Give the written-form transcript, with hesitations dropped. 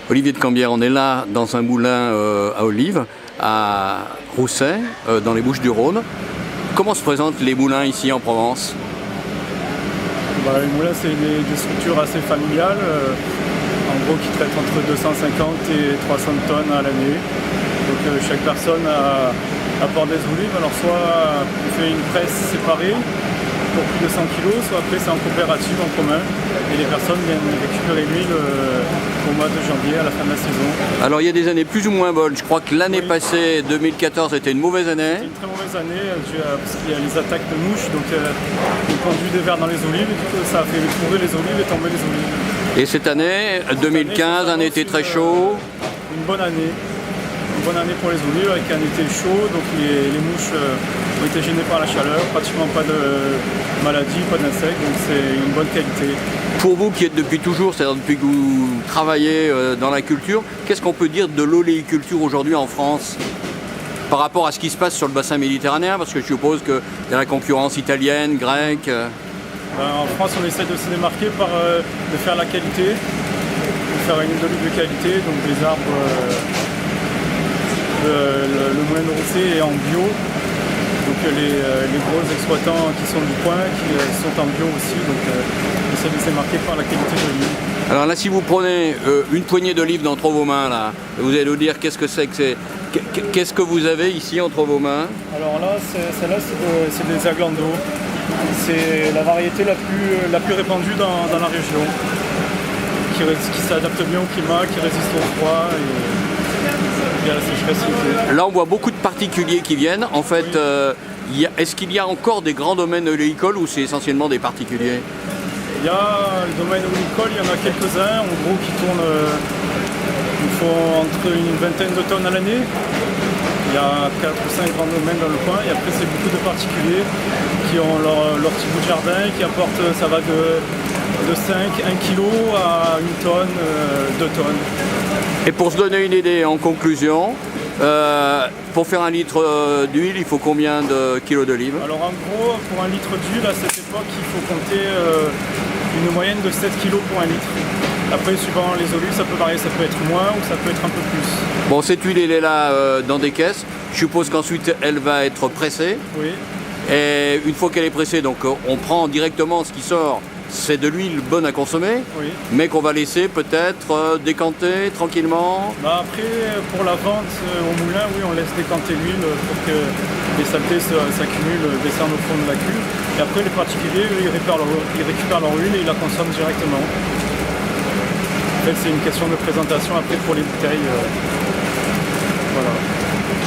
Olivier de Cambière, on est là dans un moulin à olives à Rousset, dans les Bouches-du-Rhône. Comment se présentent les moulins ici en Provence? Les moulins, c'est des structures assez familiales, en gros qui traitent entre 250 et 300 tonnes à l'année. Donc chaque personne apporte des olives, alors soit on fait une presse séparée pour plus de 100 kg, soit après c'est en coopérative en commun et les personnes viennent récupérer l'huile au mois de janvier à la fin de la saison. Alors il y a des années plus ou moins bonnes, je crois que l'année passée, 2014, était une mauvaise année. C'était une très mauvaise année parce qu'il y a les attaques de mouches, donc on conduit des vers dans les olives et du coup ça a fait pourrir les olives et tomber les olives. Et cette année, 2015, un été très chaud. Une bonne année. Une bonne année pour les olives avec un été chaud, donc les mouches ont été gênées par la chaleur, pratiquement pas de maladies, pas d'insectes, donc c'est une bonne qualité. Pour vous qui êtes depuis toujours, c'est-à-dire depuis que vous travaillez dans la culture, qu'est-ce qu'on peut dire de l'oléiculture aujourd'hui en France par rapport à ce qui se passe sur le bassin méditerranéen? Parce que je suppose qu'il y a la concurrence italienne, grecque. En France, on essaie de se démarquer par de faire la qualité, de faire une huile d'olive de qualité, donc des arbres, le moulin de Rousset est en bio. Donc les gros exploitants qui sont du coin, qui sont en bio aussi, donc on essaie de se démarquer par la qualité de l'huile. Alors là, si vous prenez une poignée d'olives d'entre vos mains, là, vous allez nous dire qu'est-ce que c'est que c'est. Qu'est-ce que vous avez ici entre vos mains? Alors là, celle-là, c'est des aglando. C'est la variété la plus répandue dans la région, qui s'adapte bien au climat, qui résiste au froid et à la sécheresse. Là, on voit beaucoup de particuliers qui viennent. En fait, oui. Est-ce qu'il y a encore des grands domaines oléicoles ou c'est essentiellement des particuliers? Il y a le domaine oléicole, il y en a quelques-uns, en gros, qui tournent. Il faut entre une vingtaine de tonnes à l'année. Il y a 4 ou 5 grands domaines dans le coin et après c'est beaucoup de particuliers qui ont leur petit bout de jardin qui apportent, ça va de 1 kg à 1 tonne, 2 tonnes. Et pour se donner une idée en conclusion, pour faire 1 litre d'huile, il faut combien de kilos d'olive? Alors en gros, pour 1 litre d'huile à cette époque, il faut compter une moyenne de 7 kg pour 1 litre. Après, suivant les olives, ça peut varier, ça peut être moins ou ça peut être un peu plus. Bon, cette huile, elle est là dans des caisses. Je suppose qu'ensuite, elle va être pressée. Oui. Et une fois qu'elle est pressée, donc on prend directement ce qui sort. C'est de l'huile bonne à consommer, oui. Mais qu'on va laisser peut-être décanter tranquillement. Après, pour la vente au moulin, oui, on laisse décanter l'huile pour que les saletés s'accumulent, descendent au fond de la cuve. Et après, les particuliers, ils récupèrent leur huile et ils la consomment directement. En fait, c'est une question de présentation après pour les bouteilles.